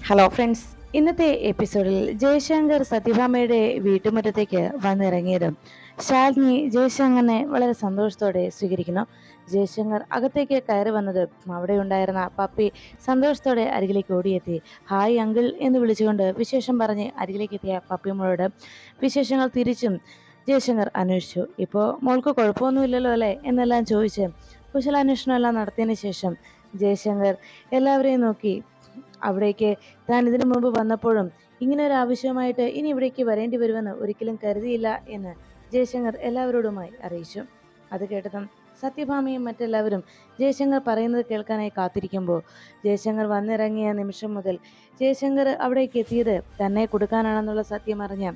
Hello friends, ഇന്നത്തെ എപ്പിസോഡിൽ ജയശങ്കർ സത്യഭാമയുടെ വീട്ടുമുറ്റത്തേക്ക് വന്നിറങ്ങിയതും ശാലിനി ജയശങ്കറിനെ വളരെ സന്തോഷത്തോടെ സ്വീകരിക്കുന്നു. ജയശങ്കർ അകത്തേക്ക് കയറി വന്നത് അവിടെ ഉണ്ടായിരുന്ന പപ്പി സന്തോഷത്തോടെ അരികിലേക്ക് ഓടിയെത്തി. ഹായ് അങ്കിൾ എന്ന് വിളിച്ചുകൊണ്ട് വിശേഷം പറഞ്ഞ് അരികിലേക്ക് എത്തിയ പപ്പിയോട് വിശേഷങ്ങൾ തിരിച്ചും ജയശങ്കർ അന്വേഷിച്ചു. ഇപ്പോൾ മോൾക്ക് കുഴപ്പമൊന്നുമില്ലല്ലോ അല്ലേ എന്നെല്ലാം ചോദിച്ച് കുശലാന്വേഷണം എല്ലാം നടത്തിയതിന് ശേഷം ജയശങ്കർ എല്ലാവരെയും നോക്കി അവിടേക്ക് താൻ ഇതിനു മുമ്പ് വന്നപ്പോഴും ഇങ്ങനെ ഒരു ആവശ്യമായിട്ട് ഇനി ഇവിടേക്ക് വരേണ്ടി വരുമെന്ന് ഒരിക്കലും കരുതിയില്ല എന്ന് ജയശങ്കർ എല്ലാവരോടുമായി അറിയിച്ചു. അത് കേട്ടതും സത്യഭാമയും മറ്റെല്ലാവരും ജയശങ്കർ പറയുന്നത് കേൾക്കാനായി കാത്തിരിക്കുമ്പോൾ ജയശങ്കർ വന്നിറങ്ങിയ നിമിഷം മുതൽ ജയശങ്കർ അവിടേക്ക് എത്തിയത് തന്നെ കൊടുക്കാനാണെന്നുള്ള സത്യം അറിഞ്ഞ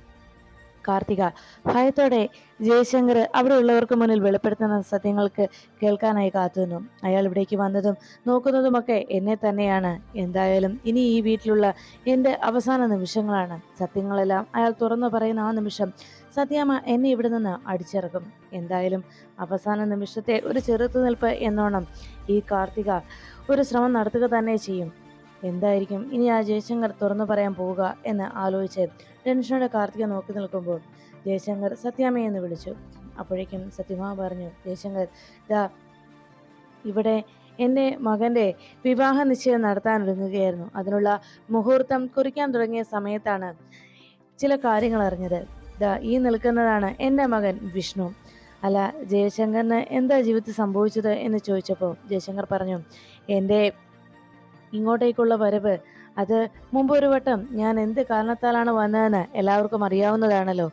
കാർത്തിക ഭയത്തോടെ ജയശങ്കർ അവിടെ ഉള്ളവർക്ക് മുന്നിൽ വെളിപ്പെടുത്തുന്ന സത്യങ്ങൾക്ക് കേൾക്കാനായി കാത്തുനിന്നു. അയാൾ ഇവിടേക്ക് വന്നതും നോക്കുന്നതുമൊക്കെ എന്നെ തന്നെയാണ്. എന്തായാലും ഇനി ഈ വീട്ടിലുള്ള എൻ്റെ അവസാന നിമിഷങ്ങളാണ്. സത്യങ്ങളെല്ലാം അയാൾ തുറന്നു പറയുന്ന ആ നിമിഷം സത്യാമ്മ എന്നെ ഇവിടെ നിന്ന് അടിച്ചിറക്കും. എന്തായാലും അവസാന നിമിഷത്തെ ഒരു ചെറുത്തുനിൽപ്പ് എന്നോണം ഈ കാർത്തിക ഒരു ശ്രമം നടത്തുക തന്നെ ചെയ്യും. എന്തായിരിക്കും ഇനി ആ ജയശങ്കർ തുറന്നു പറയാൻ പോവുക എന്ന് ആലോചിച്ച് ടെൻഷനോടെ കാർത്തിക നോക്കി നിൽക്കുമ്പോൾ ജയശങ്കർ സത്യാമ്മയെന്ന് വിളിച്ചു. അപ്പോഴേക്കും സത്യഭാമ പറഞ്ഞു, ജയശങ്കർ ദാ ഇവിടെ എൻ്റെ മകൻ്റെ വിവാഹ നിശ്ചയം നടത്താനൊരുങ്ങുകയായിരുന്നു. അതിനുള്ള മുഹൂർത്തം കുറിക്കാൻ തുടങ്ങിയ സമയത്താണ് ചില കാര്യങ്ങൾ അറിഞ്ഞത്. ദാ ഈ നിൽക്കുന്നതാണ് എൻ്റെ മകൻ വിഷ്ണു. അല്ല, ജയശങ്കറിന് എന്താ ജീവിതത്തിൽ സംഭവിച്ചത് എന്ന് ചോദിച്ചപ്പോൾ ജയശങ്കർ പറഞ്ഞു, എൻ്റെ ഇങ്ങോട്ടേക്കുള്ള വരവ് അത് മുമ്പൊരു വട്ടം ഞാൻ എന്ത് കാരണത്താലാണ് വന്നതെന്ന് എല്ലാവർക്കും അറിയാവുന്നതാണല്ലോ.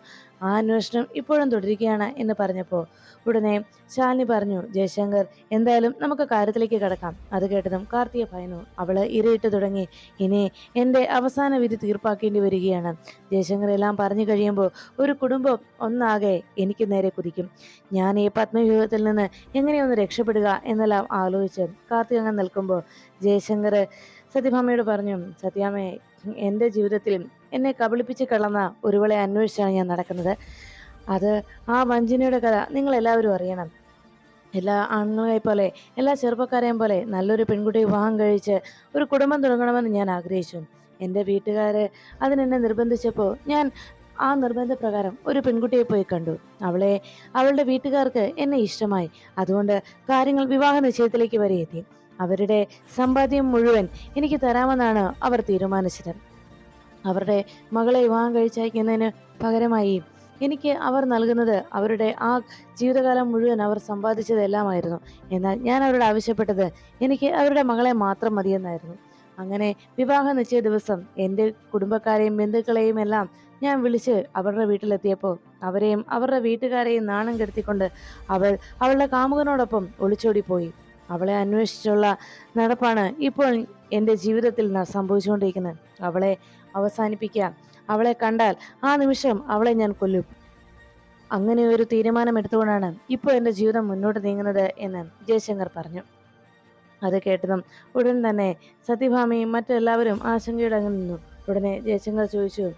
ആ അന്വേഷണം ഇപ്പോഴും തുടരുകയാണ് എന്ന് പറഞ്ഞപ്പോൾ ഉടനെ ശാലിനി പറഞ്ഞു, ജയശങ്കർ എന്തായാലും നമുക്ക് കാര്യത്തിലേക്ക് കിടക്കാം. അത് കേട്ടതും കാർത്തിക ഭയന്നു. അവള് ഇരയിട്ട് തുടങ്ങി. ഇനി എൻ്റെ അവസാന വിധി തീർപ്പാക്കേണ്ടി വരികയാണ്. ജയശങ്കർ എല്ലാം പറഞ്ഞു കഴിയുമ്പോൾ ഒരു കുടുംബം ഒന്നാകെ എനിക്ക് നേരെ കുതിക്കും. ഞാൻ ഈ പത്മവ്യൂഹത്തിൽ നിന്ന് എങ്ങനെയൊന്ന് രക്ഷപ്പെടുക എന്നെല്ലാം ആലോചിച്ച് കാർത്തിക അങ്ങ് നിൽക്കുമ്പോൾ ജയശങ്കർ സത്യഭാമയോട് പറഞ്ഞു, സത്യാമ്മേ, എൻ്റെ ജീവിതത്തിൽ എന്നെ കബളിപ്പിച്ച് കളന്ന ഒരുവളെ അന്വേഷിച്ചാണ് ഞാൻ നടക്കുന്നത്. അത് ആ വഞ്ചനയുടെ കഥ നിങ്ങൾ എല്ലാവരും അറിയണം. എല്ലാ ആണുങ്ങളെ പോലെ എല്ലാ ചെറുപ്പക്കാരെയും പോലെ നല്ലൊരു പെൺകുട്ടി വിവാഹം കഴിച്ച് ഒരു കുടുംബം തുടങ്ങണമെന്ന് ഞാൻ ആഗ്രഹിച്ചു. എൻ്റെ വീട്ടുകാര് അതിനെന്നെ നിർബന്ധിച്ചപ്പോൾ ഞാൻ ആ നിർബന്ധപ്രകാരം ഒരു പെൺകുട്ടിയെ പോയി കണ്ടു. അവളുടെ വീട്ടുകാർക്ക് എന്നെ ഇഷ്ടമായി. അതുകൊണ്ട് കാര്യങ്ങൾ വിവാഹ നിശ്ചയത്തിലേക്ക് വരെ എത്തി. അവരുടെ സമ്പാദ്യം മുഴുവൻ എനിക്ക് തരാമെന്നാണ് അവർ തീരുമാനിച്ചത്. അവരുടെ മകളെ വിവാഹം കഴിച്ചയക്കുന്നതിന് പകരമായി എനിക്ക് അവർ നൽകുന്നത് അവരുടെ ആ ജീവിതകാലം മുഴുവൻ അവർ സമ്പാദിച്ചതെല്ലാമായിരുന്നു. എന്നാൽ ഞാൻ അവരോട് ആവശ്യപ്പെട്ടത് എനിക്ക് അവരുടെ മകളെ മാത്രം മതിയെന്നായിരുന്നു. അങ്ങനെ വിവാഹ നിശ്ചയ ദിവസം എൻ്റെ കുടുംബക്കാരെയും ബന്ധുക്കളെയും എല്ലാം ഞാൻ വിളിച്ച് അവരുടെ വീട്ടിലെത്തിയപ്പോൾ അവരെയും അവരുടെ വീട്ടുകാരെയും നാണം കെടുത്തിക്കൊണ്ട് അവളുടെ കാമുകനോടൊപ്പം ഒളിച്ചോടിപ്പോയി. അവളെ അന്വേഷിച്ചുള്ള നടപ്പാണ് ഇപ്പോൾ എൻ്റെ ജീവിതത്തിൽ സംഭവിച്ചുകൊണ്ടിരിക്കുന്നത്. അവളെ അവസാനിപ്പിക്കുക. അവളെ കണ്ടാൽ ആ നിമിഷം അവളെ ഞാൻ കൊല്ലും. അങ്ങനെ ഒരു തീരുമാനം എടുത്തുകൊണ്ടാണ് ഇപ്പോൾ എൻ്റെ ജീവിതം മുന്നോട്ട് നീങ്ങുന്നത് എന്ന് ജയശങ്കർ പറഞ്ഞു. അത് കേട്ടതും ഉടൻ തന്നെ സത്യഭാമയും മറ്റെല്ലാവരും ആശങ്കയുടെ അങ്ങ് നിന്നു. ഉടനെ ജയശങ്കർ ചോദിച്ചു,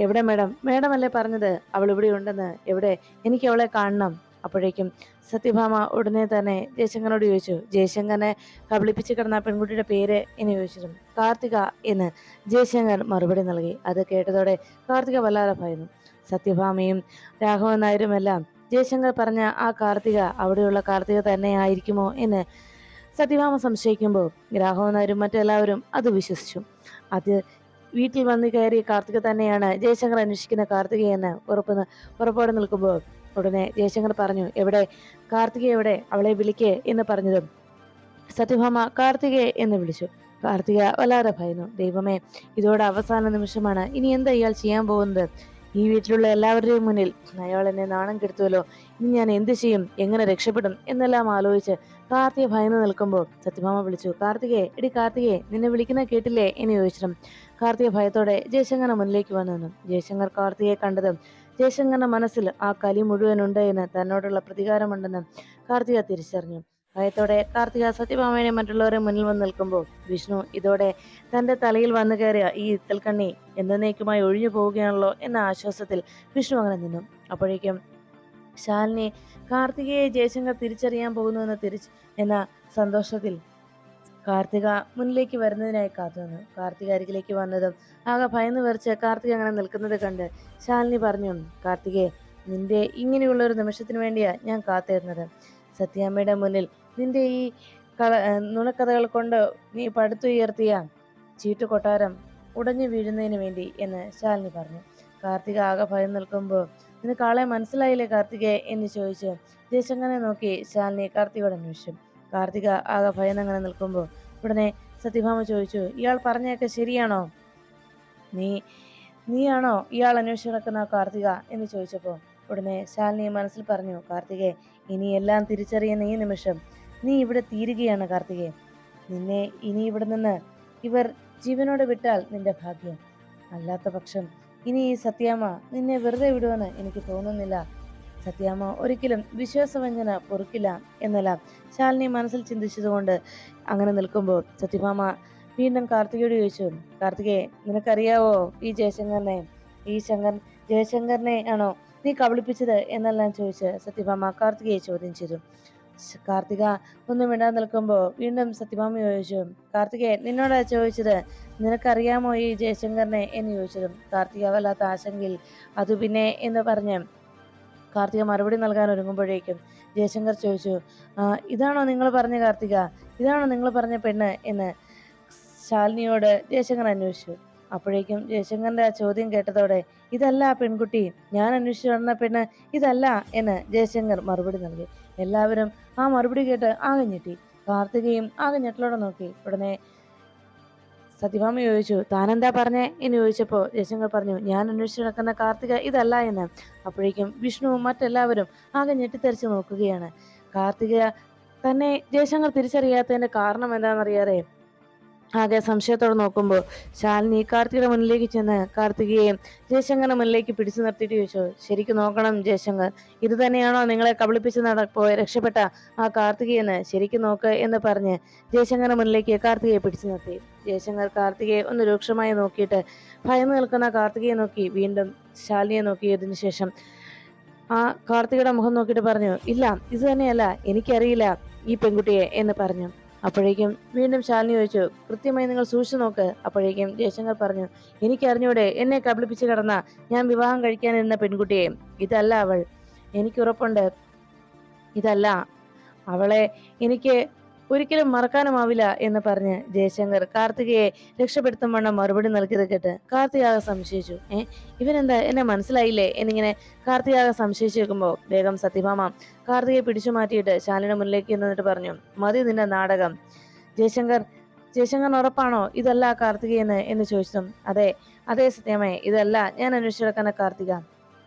എവിടെ മേഡം? മേഡമല്ലേ പറഞ്ഞത് അവൾ ഇവിടെ ഉണ്ടെന്ന്? എവിടെ? എനിക്ക് അവളെ കാണണം. അപ്പോഴേക്കും സത്യഭാമ ഉടനെ തന്നെ ജയശങ്കറിനോട് ചോദിച്ചു, ജയശങ്കറിനെ കബളിപ്പിച്ച് കിടന്ന പെൺകുട്ടിയുടെ പേര് എന്ന് ചോദിച്ചിരുന്നു. കാർത്തിക എന്ന് ജയശങ്കർ മറുപടി നൽകി. അത് കേട്ടതോടെ കാർത്തിക വല്ലാതെ ഭയന്നു. സത്യഭാമയും രാഘവൻ നായരുമെല്ലാം ജയശങ്കർ പറഞ്ഞ ആ കാർത്തിക അവിടെയുള്ള കാർത്തിക തന്നെ ആയിരിക്കുമോ എന്ന് സത്യഭാമ സംശയിക്കുമ്പോൾ രാഘവൻ നായരും മറ്റെല്ലാവരും അത് വിശ്വസിച്ചു. അത് വീട്ടിൽ വന്ന് കയറിയ കാർത്തിക തന്നെയാണ് ജയശങ്കർ അന്വേഷിക്കുന്ന കാർത്തികയെന്ന് ഉറപ്പോടെ നിൽക്കുമ്പോൾ ഉടനെ ജയശങ്കർ പറഞ്ഞു, എവിടെ കാർത്തിക? എവിടെ? അവളെ വിളിക്കേ എന്ന് പറഞ്ഞതും സത്യഭാമ കാർത്തികയെ എന്ന് വിളിച്ചു. കാർത്തിക വല്ലാതെ ഭയന്നു. ദൈവമേ, ഇതോടെ അവസാന നിമിഷമാണ്. ഇനി എന്താ ഇയാൾ ചെയ്യാൻ പോകുന്നത്? ഈ വീട്ടിലുള്ള എല്ലാവരുടെയും മുന്നിൽ അയാൾ എന്നെ നാണം കെടുത്തുവല്ലോ. ഇനി ഞാൻ എന്ത് ചെയ്യും? എങ്ങനെ രക്ഷപ്പെടും എന്നെല്ലാം ആലോചിച്ച് കാർത്തിക ഭയന്ന് നിൽക്കുമ്പോൾ സത്യഭാമ വിളിച്ചു, കാർത്തികയെ, എടി കാർത്തികയെ, നിന്നെ വിളിക്കുന്ന കേട്ടില്ലേ എന്ന് ചോദിച്ചിട്ടും കാർത്തിക ഭയത്തോടെ ജയശങ്കറിന്റെ മുന്നിലേക്ക് വന്നു. ജയശങ്കർ കാർത്തികയെ കണ്ടതും ജയശങ്കറിന്റെ മനസ്സിൽ ആ കലി മുഴുവനുണ്ട് എന്ന് തന്നോടുള്ള പ്രതികാരമുണ്ടെന്ന് കാർത്തിക തിരിച്ചറിഞ്ഞു. ഭയത്തോടെ കാർത്തിക സത്യഭാമയെ മറ്റുള്ളവരെ മുന്നിൽ വന്ന് നിൽക്കുമ്പോൾ വിഷ്ണു ഇതോടെ തന്റെ തലയിൽ വന്നു കയറിയ ഈ ഇത്തൽക്കണ്ണി എന്നേക്കുമായി ഒഴിഞ്ഞു പോവുകയാണല്ലോ എന്ന ആശ്വാസത്തിൽ വിഷ്ണു അങ്ങനെ നിന്നു. അപ്പോഴേക്കും ശാലിനി കാർത്തികയെ ജയശങ്കർ തിരിച്ചറിയാൻ പോകുന്നു എന്ന സന്തോഷത്തിൽ കാർത്തിക മുന്നിലേക്ക് വരുന്നതിനായി കാത്തുനിന്നു. കാർത്തിക അരികിലേക്ക് വന്നതും ആകെ ഭയന്ന് വിറച്ച് കാർത്തിക അങ്ങനെ നിൽക്കുന്നത് കണ്ട് ശാലിനി പറഞ്ഞു, കാർത്തികേ, നിന്റെ ഇങ്ങനെയുള്ള ഒരു നിമിഷത്തിന് വേണ്ടിയാ ഞാൻ കാത്തിരുന്നത്. സത്യാമ്മയുടെ മുന്നിൽ നിന്റെ ഈ നുണക്കഥകൾ കൊണ്ട് നീ പടുത്തുയർത്തിയ ചീട്ടുകൊട്ടാരം ഉടഞ്ഞു വീഴുന്നതിന് വേണ്ടി എന്ന് ശാലിനി പറഞ്ഞു. കാർത്തിക ആകെ ഭയം നിൽക്കുമ്പോൾ, നിനക്ക് ആളെ മനസ്സിലായില്ലേ കാർത്തികയെ എന്ന് ചോദിച്ച് ജയശങ്കരനെ നോക്കി ശാലിനി കാർത്തികയോട് അന്വേഷിച്ചു. കാർത്തിക ആകെ ഭയന്നങ്ങനെ നിൽക്കുമ്പോൾ ഉടനെ സത്യഭാമ ചോദിച്ചു, ഇയാൾ പറഞ്ഞതൊക്കെ ശരിയാണോ? നീയാണോ ഇയാൾ അന്വേഷിച്ച് നടക്കുന്ന കാർത്തിക എന്ന് ചോദിച്ചപ്പോൾ ഉടനെ ശാലിനി മനസ്സിൽ പറഞ്ഞു, കാർത്തികെ, ഇനി എല്ലാം തിരിച്ചറിയുന്ന ഈ നിമിഷം നീ ഇവിടെ തീരുകയാണ് കാർത്തികെ. നിന്നെ ഇനി ഇവിടെ നിന്ന് ഇവർ ജീവനോടെ വിട്ടാൽ നിന്റെ ഭാഗ്യം. അല്ലാത്ത പക്ഷം ഇനി ഈ സത്യാമ്മ നിന്നെ വെറുതെ വിടുമെന്ന് എനിക്ക് തോന്നുന്നില്ല. സത്യാമ്മ ഒരിക്കലും വിശ്വാസവഞ്ചന പൊറുക്കില്ല എന്നെല്ലാം ശാലിനി മനസ്സിൽ ചിന്തിച്ചതുകൊണ്ട് അങ്ങനെ നിൽക്കുമ്പോൾ സത്യഭാമ വീണ്ടും കാർത്തികയോട് ചോദിച്ചു, കാർത്തികയെ, നിനക്കറിയാവോ ഈ ജയശങ്കറിനെ ആണോ നീ കബളിപ്പിച്ചത് എന്നെല്ലാം ചോദിച്ച് സത്യഭാമ കാർത്തികയെ ചോദ്യം ചെയ്തു. കാർത്തിക ഒന്നും മിണ്ടാൻ നിൽക്കുമ്പോൾ വീണ്ടും സത്യഭാമ ചോദിച്ചു, കാർത്തികയെ, നിന്നോടാ ചോദിച്ചത്, നിനക്കറിയാമോ ഈ ജയശങ്കറിനെ എന്ന് ചോദിച്ചതും കാർത്തിക വല്ലാത്ത ആശങ്കയിൽ അത് പിന്നെ എന്ന് പറഞ്ഞ് കാർത്തിക മറുപടി നൽകാൻ ഒരുങ്ങുമ്പോഴേക്കും ജയശങ്കർ ചോദിച്ചു, ഇതാണോ നിങ്ങൾ പറഞ്ഞ കാർത്തിക, ഇതാണോ നിങ്ങൾ പറഞ്ഞ പെണ്ണ് എന്ന് ശാലിനിയോട് ജയശങ്കർ അന്വേഷിച്ചു. അപ്പോഴേക്കും ജയശങ്കറിന്റെ ആ ചോദ്യം കേട്ടതോടെ, ഇതല്ല ആ പെൺകുട്ടി, ഞാൻ അന്വേഷിച്ചു നടന്ന പെണ്ണ് ഇതല്ല എന്ന് ജയശങ്കർ മറുപടി നൽകി. എല്ലാവരും ആ മറുപടി കേട്ട് ആകെ ഞെട്ടി. കാർത്തികയും ആകെ ഞെട്ടലോടെ നോക്കി. ഉടനെ സത്യഭാമ ചോദിച്ചു, താനെന്താ പറഞ്ഞേ എന്ന് ചോദിച്ചപ്പോൾ ജയശങ്കർ പറഞ്ഞു, ഞാൻ അന്വേഷിച്ച് നടക്കുന്ന കാർത്തിക ഇതല്ല എന്ന്. അപ്പോഴേക്കും വിഷ്ണുവും മറ്റെല്ലാവരും ആകെ ഞെട്ടിത്തെറിച്ച് നോക്കുകയാണ്. കാർത്തിക തന്നെ ജയശങ്കർ തിരിച്ചറിയാത്തതിന്റെ കാരണം എന്താണെന്നറിയാതെ ആകെ സംശയത്തോടെ നോക്കുമ്പോൾ ശാലിനി കാർത്തികയുടെ മുന്നിലേക്ക് ചെന്ന് കാർത്തികയെ ജയശങ്കറിന്റെ മുന്നിലേക്ക് പിടിച്ചു നിർത്തിയിട്ട് ചോദിച്ചു, ശരിക്കും നോക്കണം ജയശങ്കർ, ഇത് തന്നെയാണോ നിങ്ങളെ കബളിപ്പിച്ച് രക്ഷപ്പെട്ട ആ കാർത്തികയെന്ന് ശരിക്കും നോക്ക് എന്ന് പറഞ്ഞ് ജയശങ്കറിന്റെ മുന്നിലേക്ക് കാർത്തികയെ പിടിച്ചു നിർത്തി. ജയശങ്കർ കാർത്തികയെ ഒന്ന് രൂക്ഷമായി നോക്കിയിട്ട് ഭയന്ന് നിൽക്കുന്ന കാർത്തികയെ നോക്കി വീണ്ടും ശാലിനിയെ നോക്കിയതിനു ശേഷം ആ കാർത്തികയുടെ മുഖം നോക്കിയിട്ട് പറഞ്ഞു, ഇല്ല, ഇത് തന്നെയല്ല, എനിക്കറിയില്ല ഈ പെൺകുട്ടിയെ എന്ന് പറഞ്ഞു. അപ്പോഴേക്കും വീണ്ടും ശാലിനി ചോദിച്ചു, കൃത്യമായി നിങ്ങൾ സൂക്ഷിച്ചു നോക്ക്. അപ്പോഴേക്കും ജയശങ്കർ പറഞ്ഞു, എനിക്കറിഞ്ഞൂടെ എന്നെ കബളിപ്പിച്ച് കിടന്ന ഞാൻ വിവാഹം കഴിക്കാനിരുന്ന പെൺകുട്ടിയെ, ഇതല്ല അവൾ, എനിക്കുറപ്പുണ്ട്, ഇതല്ല അവളെ എനിക്ക് ഒരിക്കലും മറക്കാനുമാവില്ല എന്ന് പറഞ്ഞ് ജയശങ്കർ കാർത്തികയെ രക്ഷപ്പെടുത്തും വണ്ണം മറുപടി നൽകിയത് കേട്ട് കാർത്തികാകെ സംശയിച്ചു. ഇവനെന്താ എന്നെ മനസ്സിലായില്ലേ എന്നിങ്ങനെ കാർത്തികാകെ സംശയിച്ചു വെക്കുമ്പോൾ വേഗം സത്യഭാമ കാർത്തികയെ പിടിച്ചു മാറ്റിയിട്ട് ശാലിനിയുടെ മുന്നിലേക്ക് നിന്നിട്ട് പറഞ്ഞു, മതി നിന്റെ നാടകം. ജയശങ്കർ ഉറപ്പാണോ ഇതല്ല കാർത്തികയെന്ന് എന്ന് ചോദിച്ചതും അതേ സത്യമേ, ഇതല്ല ഞാൻ അന്വേഷിച്ചെടുക്കുന്ന കാർത്തിക.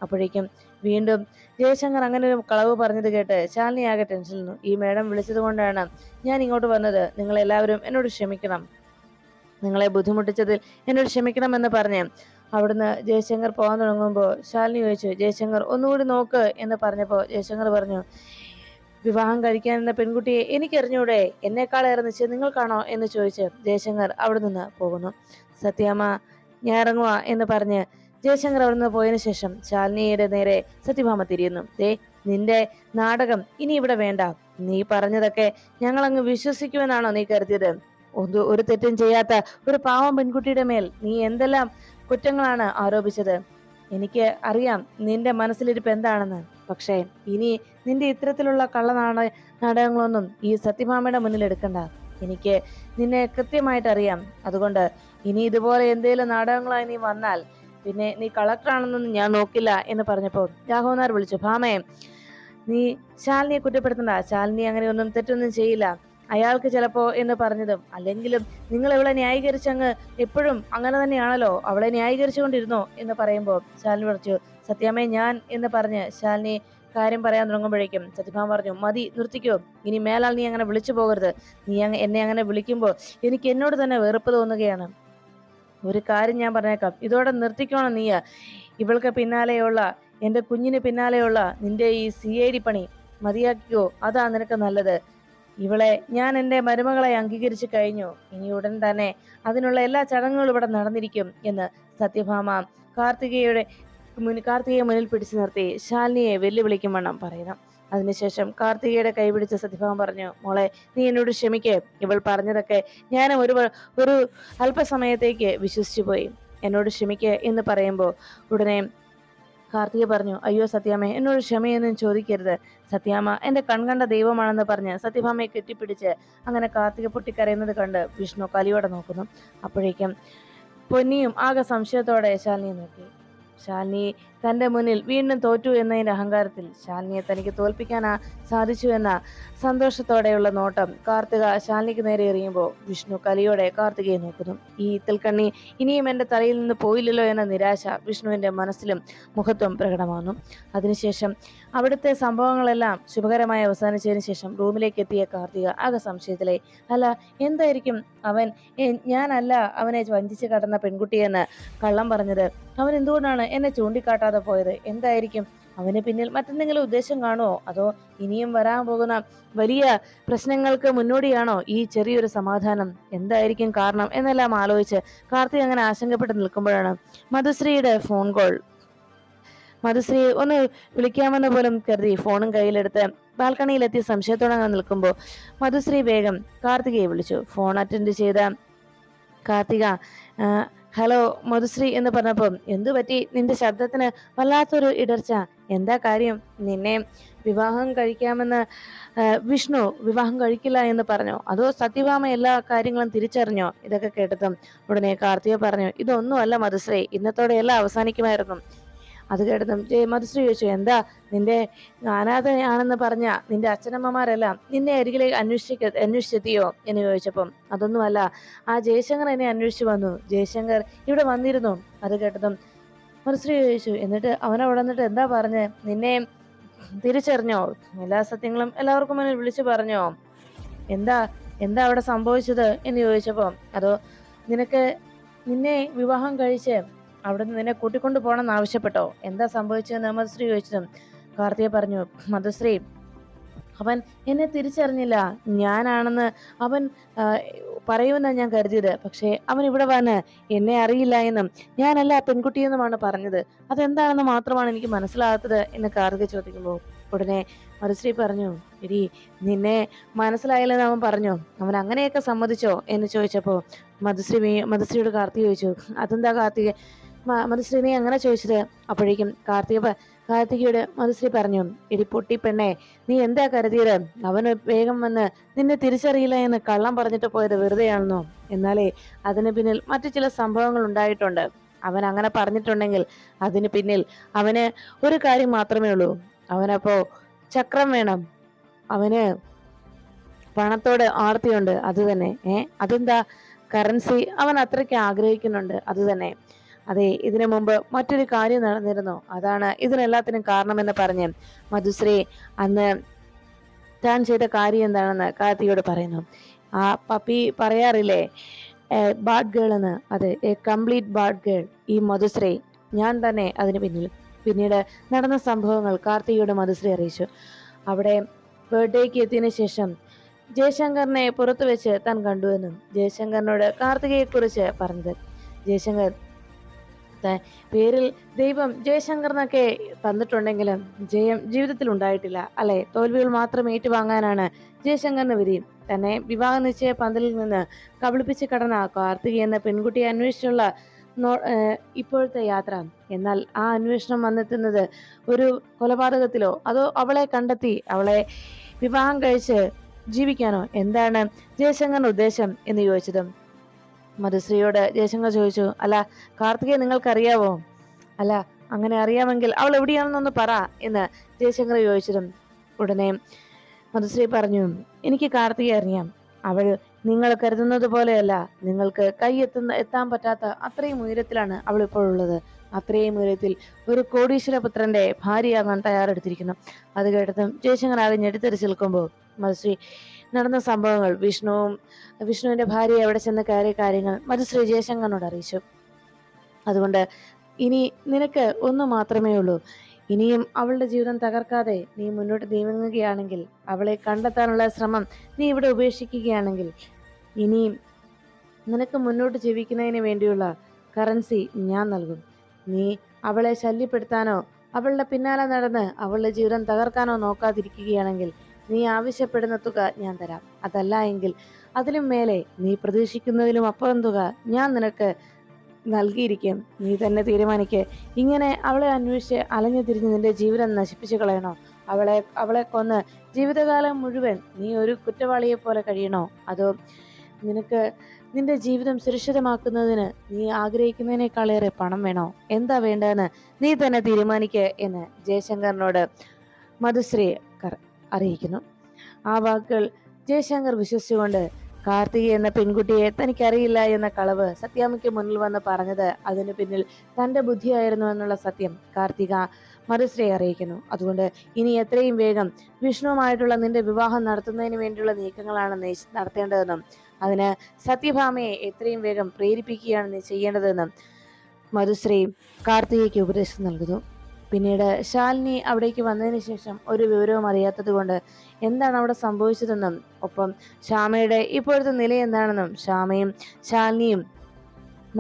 അപ്പോഴേക്കും വീണ്ടും ജയശങ്കർ അങ്ങനെ ഒരു കളവ് പറഞ്ഞത് കേട്ട് ശാലിനി ആകെ ടെൻഷനിൽ. ഈ മേഡം വിളിച്ചത് കൊണ്ടാണ് ഞാൻ ഇങ്ങോട്ട് വന്നത്, നിങ്ങളെല്ലാവരും എന്നോട് ക്ഷമിക്കണം, നിങ്ങളെ ബുദ്ധിമുട്ടിച്ചതിൽ എന്നോട് ക്ഷമിക്കണം എന്ന് പറഞ്ഞ് അവിടുന്ന് ജയശങ്കർ പോകാൻ തുടങ്ങുമ്പോൾ ശാലിനി ചോദിച്ചു, ജയശങ്കർ ഒന്നുകൂടി നോക്ക് എന്ന് പറഞ്ഞപ്പോൾ ജയശങ്കർ പറഞ്ഞു, വിവാഹം കഴിക്കാനെന്ന പെൺകുട്ടിയെ എനിക്കറിഞ്ഞൂടെ, എന്നെക്കാളേറെ നിശ്ചയം നിങ്ങൾക്കാണോ എന്ന് ചോദിച്ച് ജയശങ്കർ അവിടെ നിന്ന് പോകുന്നു. സത്യാമ്മ ഞാൻ ഇറങ്ങുക എന്ന് പറഞ്ഞ് ജയശങ്കർ അവിടെ നിന്ന് പോയതിനു ശേഷം ശാലിനിയുടെ നേരെ സത്യഭാമ തിരിയുന്നു. നിന്റെ നാടകം ഇനി ഇവിടെ വേണ്ട, നീ പറഞ്ഞതൊക്കെ ഞങ്ങളങ്ങ് വിശ്വസിക്കുമെന്നാണോ നീ കരുതിയത്? ഒരു തെറ്റും ചെയ്യാത്ത ഒരു പാവം പെൺകുട്ടിയുടെ മേൽ നീ എന്തെല്ലാം കുറ്റങ്ങളാണ് ആരോപിച്ചത്? എനിക്ക് അറിയാം നിന്റെ മനസ്സിലിരിപ്പ് എന്താണെന്ന്. പക്ഷേ ഇനി നിന്റെ ഇത്തരത്തിലുള്ള നാടകങ്ങളൊന്നും ഈ സത്യഭാമയുടെ മുന്നിൽ എടുക്കണ്ട. എനിക്ക് നിന്നെ കൃത്യമായിട്ട് അറിയാം. അതുകൊണ്ട് ഇനി ഇതുപോലെ എന്തെങ്കിലും നാടകങ്ങളായി നീ വന്നാൽ പിന്നെ നീ കളക്ടറാണെന്നൊന്നും ഞാൻ നോക്കില്ല എന്ന് പറഞ്ഞപ്പോൾ രാഘവനാർ വിളിച്ചു, ഭാമയെ, നീ ശാലിനിയെ കുറ്റപ്പെടുത്തണ്ട, ശാലിനി അങ്ങനെയൊന്നും തെറ്റൊന്നും ചെയ്യില്ല, അയാൾക്ക് ചിലപ്പോ എന്ന് പറഞ്ഞതും, അല്ലെങ്കിലും നിങ്ങൾ ഇവളെ ന്യായീകരിച്ചങ്ങ് എപ്പോഴും അങ്ങനെ തന്നെയാണല്ലോ, അവളെ ന്യായീകരിച്ചുകൊണ്ടിരുന്നോ എന്ന് പറയുമ്പോൾ ശാലിനി പറഞ്ഞു, സത്യാമ്മേ ഞാൻ എന്ന് പറഞ്ഞ് ശാലിനി കാര്യം പറയാൻ തുടങ്ങുമ്പോഴേക്കും സത്യഭാമ പറഞ്ഞു, മതി, നിർത്തിക്കോ, ഇനി മേലാൽ നീ അങ്ങനെ വിളിച്ചു പോകരുത്. നീ എന്നെ അങ്ങനെ വിളിക്കുമ്പോൾ എനിക്ക് എന്നോട് തന്നെ വെറുപ്പ് തോന്നുകയാണ്. ഒരു കാര്യം ഞാൻ പറഞ്ഞേക്കാം, ഇതോടെ നിർത്തിക്കോണം നീ. ഇവൾക്ക് പിന്നാലെയുള്ള, എൻ്റെ കുഞ്ഞിന് പിന്നാലെയുള്ള നിന്റെ ഈ CID പണി മതിയാക്കിക്കോ, അതാ നിനക്ക് നല്ലത്. ഇവളെ ഞാൻ എൻ്റെ മരുമകളെ അംഗീകരിച്ചു കഴിഞ്ഞു, ഇനി ഉടൻ തന്നെ അതിനുള്ള എല്ലാ ചടങ്ങുകളും ഇവിടെ നടന്നിരിക്കും എന്ന് സത്യഭാമ കാർത്തികയെ മുന്നിൽ പിടിച്ചു നിർത്തി ശാലിനിയെ വെല്ലുവിളിക്കും വണ്ണം പറയുന്നു. അതിനുശേഷം കാർത്തികയുടെ കൈപിടിച്ച സത്യഭാമ പറഞ്ഞു, മോളെ നീ എന്നോട് ക്ഷമിക്ക്. ഇവൾ പറഞ്ഞതൊക്കെ ഞാൻ ഒരു അല്പസമയത്തേക്ക് വിശ്വസിച്ചു പോയി. എന്നോട് ക്ഷമിക്ക് എന്ന് പറയുമ്പോൾ ഉടനെ കാർത്തിക പറഞ്ഞു, അയ്യോ സത്യാമ്മ, എന്നോട് ക്ഷമയൊന്നും ചോദിക്കരുത്. സത്യാമ്മ എന്റെ കൺകണ്ട ദൈവമാണെന്ന് പറഞ്ഞ് സത്യഭാമയെ കെട്ടിപ്പിടിച്ച് അങ്ങനെ കാർത്തിക പൊട്ടിക്കരയുന്നത് കണ്ട് വിഷ്ണു കലിയോടെ നോക്കുന്നു. അപ്പോഴേക്കും പൊന്നിയും ആകെ സംശയത്തോടെ ശാലിനിയെ നോക്കി. ശാലിനി തന്റെ മുന്നിൽ വീണ്ടും തോറ്റു എന്നതിന്റെ അഹങ്കാരത്തിൽ ശാലിനിയെ തനിക്ക് തോൽപ്പിക്കാൻ സാധിച്ചു എന്ന സന്തോഷത്തോടെയുള്ള നോട്ടം കാർത്തിക ശാലിനിക്ക് നേരെ എറിയുമ്പോൾ വിഷ്ണു കലിയോടെ കാർത്തികയെ നോക്കുന്നു. ഈ ഇത്തിൽക്കണ്ണി ഇനിയും എന്റെ തലയിൽ നിന്ന് പോയില്ലല്ലോ എന്ന നിരാശ വിഷ്ണുവിന്റെ മനസ്സിലും മുഖത്തും പ്രകടമാകുന്നു. അതിനുശേഷം അവിടുത്തെ സംഭവങ്ങളെല്ലാം ശുഭകരമായി അവസാനിച്ചതിന് ശേഷം റൂമിലേക്ക് എത്തിയ കാർത്തിക ആകെ സംശയത്തിലായി. അല്ല, എന്തായിരിക്കും അവൻ ഞാനല്ല അവനെ വഞ്ചിച്ച് കടന്ന പെൺകുട്ടിയെന്ന് കള്ളം പറഞ്ഞത്? അവൻ എന്തുകൊണ്ടാണ് എന്നെ ചൂണ്ടിക്കാട്ടാതെ പോയത്? എന്തായിരിക്കും അവന് പിന്നിൽ? മറ്റെന്തെങ്കിലും ഉദ്ദേശം കാണുമോ? അതോ ഇനിയും വരാൻ പോകുന്ന വലിയ പ്രശ്നങ്ങൾക്ക് മുന്നോടിയാണോ ഈ ചെറിയൊരു സമാധാനം? എന്തായിരിക്കും കാരണം എന്നെല്ലാം ആലോചിച്ച് കാർത്തിക് അങ്ങനെ ആശങ്കപ്പെട്ട് നിൽക്കുമ്പോഴാണ് മധുശ്രീയുടെ ഫോൺ കോൾ. മധുശ്രീ ഒന്ന് വിളിക്കാമെന്ന് പോലും കരുതി ഫോണും കയ്യിലെടുത്ത് ബാൽക്കണിയിലെത്തി സംശയത്തോടെ നിൽക്കുമ്പോൾ മധുശ്രീ വേഗം കാർത്തികയെ വിളിച്ചു. ഫോൺ അറ്റൻഡ് ചെയ്ത കാർത്തിക ഹലോ മധുശ്രീ എന്ന് പറഞ്ഞപ്പം, എന്തു പറ്റി? നിന്റെ ശബ്ദത്തിന് വല്ലാത്തൊരു ഇടർച്ച. എന്താ കാര്യം? നിന്നെ വിവാഹം കഴിക്കാമെന്ന് വിഷ്ണു വിവാഹം കഴിക്കില്ല എന്ന് പറഞ്ഞോ? അതോ സത്യഭാമ എല്ലാ കാര്യങ്ങളും തിരിച്ചറിഞ്ഞോ? ഇതൊക്കെ കേട്ടതും ഉടനെ കാർത്തിക പറഞ്ഞു, ഇതൊന്നുമല്ല മധുശ്രീ, ഇന്നത്തോടെ എല്ലാം അവസാനിക്കുമായിരുന്നു. അത് കേട്ടതും മധുശ്രീ ചോദിച്ചു, എന്താ നിന്റെ അനാഥയാണെന്ന് പറഞ്ഞ നിന്റെ അച്ഛനമ്മമാരെല്ലാം നിന്നെ അരികിലേക്ക് അന്വേഷിച്ചെത്തിയോ എന്ന് ചോദിച്ചപ്പം, അതൊന്നുമല്ല, ആ ജയശങ്കർ എന്നെ അന്വേഷിച്ചു വന്നു. ജയശങ്കർ ഇവിടെ വന്നിരുന്നു. അത് കേട്ടതും മധുശ്രീ ചോദിച്ചു, എന്നിട്ട് അവനവിടെ വന്നിട്ട് എന്താ പറഞ്ഞ്? നിന്നെ തിരിച്ചറിഞ്ഞോ? എല്ലാ സത്യങ്ങളും എല്ലാവർക്കും മുന്നിൽ വിളിച്ചു പറഞ്ഞോ? എന്താ എന്താ അവിടെ സംഭവിച്ചത് എന്ന് ചോദിച്ചപ്പോ, അതോ നിന്നെ വിവാഹം കഴിച്ച് അവിടുന്ന് നിന്നെ കൂട്ടിക്കൊണ്ടു പോകണമെന്ന് ആവശ്യപ്പെട്ടോ? എന്താ സംഭവിച്ചതെന്ന് മധുശ്രീ ചോദിച്ചതും കാർത്തിക പറഞ്ഞു, മധുശ്രീ, അവൻ എന്നെ തിരിച്ചറിഞ്ഞില്ല. ഞാനാണെന്ന് അവൻ പറയുമെന്നാണ് ഞാൻ കരുതിയത്. പക്ഷെ അവൻ ഇവിടെ വന്ന് എന്നെ അറിയില്ല എന്നും ഞാനല്ല പെൺകുട്ടിയെന്നുമാണ് പറഞ്ഞത്. അതെന്താണെന്ന് മാത്രമാണ് എനിക്ക് മനസ്സിലാകാത്തത് എന്ന് കാർത്തിക ചോദിക്കുമ്പോൾ ഉടനെ മധുശ്രീ പറഞ്ഞു, എടി, നിന്നെ മനസ്സിലായില്ലെന്ന് അവൻ പറഞ്ഞു. അവൻ അങ്ങനെയൊക്കെ സമ്മതിച്ചോ എന്ന് ചോദിച്ചപ്പോ മധുശ്രീയോട് കാർത്തിക ചോദിച്ചു, അതെന്താ കാർത്തിക മധുശ്രീ നീ അങ്ങനെ ചോദിച്ചത്? അപ്പോഴേക്കും കാർത്തികയോട് മധുശ്രീ പറഞ്ഞു, എടി പൊട്ടി പെണ്ണെ, നീ എന്താ കരുതിയത്? അവന് വേഗം വന്ന് നിന്നെ തിരിച്ചറിയില്ല എന്ന് കള്ളം പറഞ്ഞിട്ട് പോയത് വെറുതെയാണെന്നോ? എന്നാലേ അതിന് പിന്നിൽ മറ്റു ചില സംഭവങ്ങൾ ഉണ്ടായിട്ടുണ്ട്. അവൻ അങ്ങനെ പറഞ്ഞിട്ടുണ്ടെങ്കിൽ അതിന് പിന്നിൽ അവന് ഒരു കാര്യം മാത്രമേ ഉള്ളൂ. അവനപ്പോ ചക്രം വേണം. അവന് പണത്തോട് ആർത്തിയുണ്ട്. അത് തന്നെ. അതെന്താ? കറൻസി അവൻ അത്രയ്ക്ക് ആഗ്രഹിക്കുന്നുണ്ട്. അത് തന്നെ. അതെ, ഇതിനു മുമ്പ് മറ്റൊരു കാര്യം നടന്നിരുന്നു. അതാണ് ഇതിനെല്ലാത്തിനും കാരണമെന്ന് പറഞ്ഞ് മധുശ്രീ അന്ന് താൻ ചെയ്ത കാര്യം എന്താണെന്ന് കാർത്തികയോട് പറയുന്നു. ആ പപ്പി പറയാറില്ലേ ബാഡ് ഗേൾ എന്ന്? അതെ, എ കംപ്ലീറ്റ് ബാഡ് ഗേൾ. ഈ മധുശ്രീ, ഞാൻ തന്നെ അതിന് പിന്നിൽ. പിന്നീട് നടന്ന സംഭവങ്ങൾ കാർത്തികയോട് മധുശ്രീ അറിയിച്ചു. അവിടെ ബർത്ത്ഡേക്ക് എത്തിയതിനു ശേഷം ജയശങ്കറിനെ പുറത്തു വെച്ച് താൻ കണ്ടുവെന്നും ജയശങ്കറിനോട് കാർത്തികയെക്കുറിച്ച് പറഞ്ഞത്. ജയശങ്കർ പേരിൽ ദൈവം ജയശങ്കറിനൊക്കെ തന്നിട്ടുണ്ടെങ്കിലും ജയം ജീവിതത്തിൽ ഉണ്ടായിട്ടില്ല അല്ലെ? തോൽവികൾ മാത്രം ഏറ്റുവാങ്ങാനാണ് ജയശങ്കറിന് വിധി. തന്നെ വിവാഹ നിശ്ചയ പന്തലിൽ നിന്ന് കബളിപ്പിച്ച് കടന്ന കാർത്തിക എന്ന പെൺകുട്ടിയെ അന്വേഷിച്ചുള്ള ഇപ്പോഴത്തെ യാത്ര. എന്നാൽ ആ അന്വേഷണം വന്നെത്തുന്നത് ഒരു കൊലപാതകത്തിലോ അതോ അവളെ കണ്ടെത്തി അവളെ വിവാഹം കഴിച്ച് ജീവിക്കാനോ? എന്താണ് ജയശങ്കറിന്റെ ഉദ്ദേശം എന്ന് ചോദിച്ചതും മധുശ്രീയോട് ജയശങ്കർ ചോദിച്ചു, അല്ല കാർത്തികയെ നിങ്ങൾക്കറിയാവോ? അല്ല, അങ്ങനെ അറിയാമെങ്കിൽ അവൾ എവിടെയാണെന്നൊന്ന് പറ എന്ന് ജയശങ്കർ ചോദിച്ചതും ഉടനെ മധുശ്രീ പറഞ്ഞു, എനിക്ക് കാർത്തികയെ അറിയാം. അവൾ നിങ്ങൾ കരുതുന്നത് പോലെയല്ല. നിങ്ങൾക്ക് എത്താൻ പറ്റാത്ത അത്രയും ഉയരത്തിലാണ് അവൾ ഇപ്പോഴുള്ളത്. അത്രയും ഉയരത്തിൽ ഒരു കോടീശ്വരപുത്രന്റെ ഭാര്യയാകാൻ തയ്യാറെടുത്തിരിക്കുന്നു. അത് കേട്ടതും ജയശങ്കർ ആകെ ഞെട്ടിത്തെറിച്ച് നിൽക്കുമ്പോൾ മധുശ്രീ നടന്ന സംഭവങ്ങൾ വിഷ്ണുവിന്റെ ഭാര്യ എവിടെ ചെന്ന് കയറിയ കാര്യങ്ങൾ മധുശ്രീ ജയശങ്കറിനോട് അറിയിച്ചു. അതുകൊണ്ട് ഇനി നിനക്ക് ഒന്ന് മാത്രമേ ഉള്ളൂ. ഇനിയും അവളുടെ ജീവിതം തകർക്കാതെ നീ മുന്നോട്ട് നീങ്ങുകയാണെങ്കിൽ, അവളെ കണ്ടെത്താനുള്ള ശ്രമം നീ ഇവിടെ ഉപേക്ഷിക്കുകയാണെങ്കിൽ, ഇനിയും നിനക്ക് മുന്നോട്ട് ജീവിക്കുന്നതിന് വേണ്ടിയുള്ള കറൻസി ഞാൻ നൽകും. നീ അവളെ ശല്യപ്പെടുത്താനോ അവളുടെ പിന്നാലെ നടന്ന് അവളുടെ ജീവിതം തകർക്കാനോ നോക്കാതിരിക്കുകയാണെങ്കിൽ നീ ആവശ്യപ്പെടുന്ന തുക ഞാൻ തരാം. അതല്ല എങ്കിൽ അതിലും മേലെ നീ പ്രതീക്ഷിക്കുന്നതിലും അപ്പുറം തുക ഞാൻ നിനക്ക് നൽകിയിരിക്കും. നീ തന്നെ തീരുമാനിക്ക്. ഇങ്ങനെ അവളെ അന്വേഷിച്ച് അലഞ്ഞു തിരിഞ്ഞ് നിന്റെ ജീവിതം നശിപ്പിച്ചു കളയണോ? അവളെ കൊന്ന് ജീവിതകാലം മുഴുവൻ നീ ഒരു കുറ്റവാളിയെ പോലെ കഴിയണോ? അതോ നിനക്ക് നിന്റെ ജീവിതം സുരക്ഷിതമാക്കുന്നതിന് നീ ആഗ്രഹിക്കുന്നതിനേക്കാളേറെ പണം വേണോ? എന്താ വേണ്ടതെന്ന് നീ തന്നെ തീരുമാനിക്കുക എന്ന് ജയശങ്കറിനോട് മധുശ്രീ അറിയിക്കുന്നു. ആ വാക്കുകൾ ജയശങ്കർ വിശ്വസിച്ചുകൊണ്ട് കാർത്തിക എന്ന പെൺകുട്ടിയെ തനിക്കറിയില്ല എന്ന കളവ് സത്യാമ്മയ്ക്ക് മുന്നിൽ വന്ന് പറഞ്ഞത് അതിന് പിന്നിൽ തന്റെ ബുദ്ധിയായിരുന്നു എന്നുള്ള സത്യം കാർത്തിക മധുശ്രീയെ അറിയിക്കുന്നു. അതുകൊണ്ട് ഇനി എത്രയും വേഗം വിഷ്ണുവുമായിട്ടുള്ള നിന്റെ വിവാഹം നടത്തുന്നതിന് വേണ്ടിയുള്ള നീക്കങ്ങളാണ് നീ നടത്തേണ്ടതെന്നും അതിന് സത്യഭാമയെ എത്രയും വേഗം പ്രേരിപ്പിക്കുകയാണ് നീ ചെയ്യേണ്ടതെന്നും മധുശ്രീ കാർത്തികയ്ക്ക് ഉപദേശം നൽകുന്നു. പിന്നീട് ശാലിനി അവിടേക്ക് വന്നതിന് ശേഷം ഒരു വിവരവും അറിയാത്തത് കൊണ്ട് എന്താണ് അവിടെ സംഭവിച്ചതെന്നും ഒപ്പം ശ്യാമയുടെ ഇപ്പോഴത്തെ നില എന്താണെന്നും ശ്യാമയും ശാലിനിയും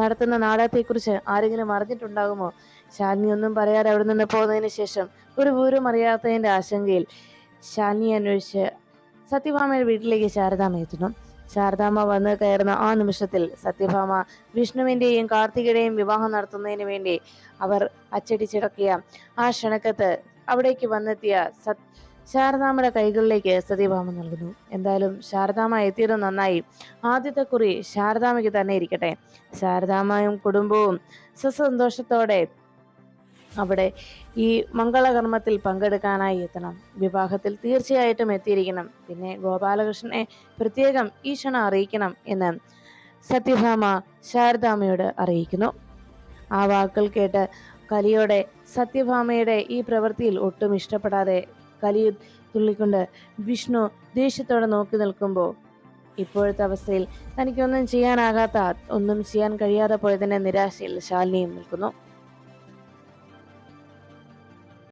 നടത്തുന്ന നാടകത്തെക്കുറിച്ച് ആരെങ്കിലും അറിഞ്ഞിട്ടുണ്ടാകുമോ? ശാലിനി ഒന്നും പറയാതെ അവിടെ നിന്ന് പോകുന്നതിന് ശേഷം ഒരു വിവരവും അറിയാത്തതിന്റെ ആശങ്കയിൽ ശാലിനി അന്വേഷിച്ച് സത്യഭാമയുടെ വീട്ടിലേക്ക് ശാരദാമ്മ എത്തുന്നു. ശാരദാമ്മ വന്ന് കയറുന്ന ആ നിമിഷത്തിൽ സത്യഭാമ വിഷ്ണുവിന്റെയും കാർത്തികയുടെയും വിവാഹം നടത്തുന്നതിന് വേണ്ടി അവർ അച്ചടിച്ചിടക്കിയ ആ ക്ഷണക്കത്ത് അവിടേക്ക് വന്നെത്തിയ ശാരദാമ്മയുടെ കൈകളിലേക്ക് സത്യഭാമ നൽകുന്നു. എന്തായാലും ശാരദാമ്മ എത്തിയത് നന്നായി. ആദ്യത്തെ കുറി ശാരദാമ്മയ്ക്ക് തന്നെ ഇരിക്കട്ടെ. ശാരദാമ്മയും കുടുംബവും സസന്തോഷത്തോടെ അവിടെ ഈ മംഗളകർമ്മത്തിൽ പങ്കെടുക്കാനായി എത്തണം. വിവാഹത്തിൽ തീർച്ചയായിട്ടും എത്തിയിരിക്കണം. പിന്നെ ഗോപാലകൃഷ്ണനെ പ്രത്യേകം ഈ ക്ഷണം അറിയിക്കണം എന്ന് സത്യഭാമ ശാരദാമ്മയോട് അറിയിക്കുന്നു. ആ വാക്കുകൾ കേട്ട് കലിയോടെ സത്യഭാമയുടെ ഈ പ്രവൃത്തിയിൽ ഒട്ടും ഇഷ്ടപ്പെടാതെ കലി തുള്ളിക്കൊണ്ട് വിഷ്ണു ദേഷ്യത്തോടെ നോക്കി നിൽക്കുമ്പോൾ ഇപ്പോഴത്തെ അവസ്ഥയിൽ തനിക്കൊന്നും ചെയ്യാനാകാത്ത, ഒന്നും ചെയ്യാൻ കഴിയാതെ പോയതിന്റെ നിരാശയിൽ ശാലിനിയും നിൽക്കുന്നു.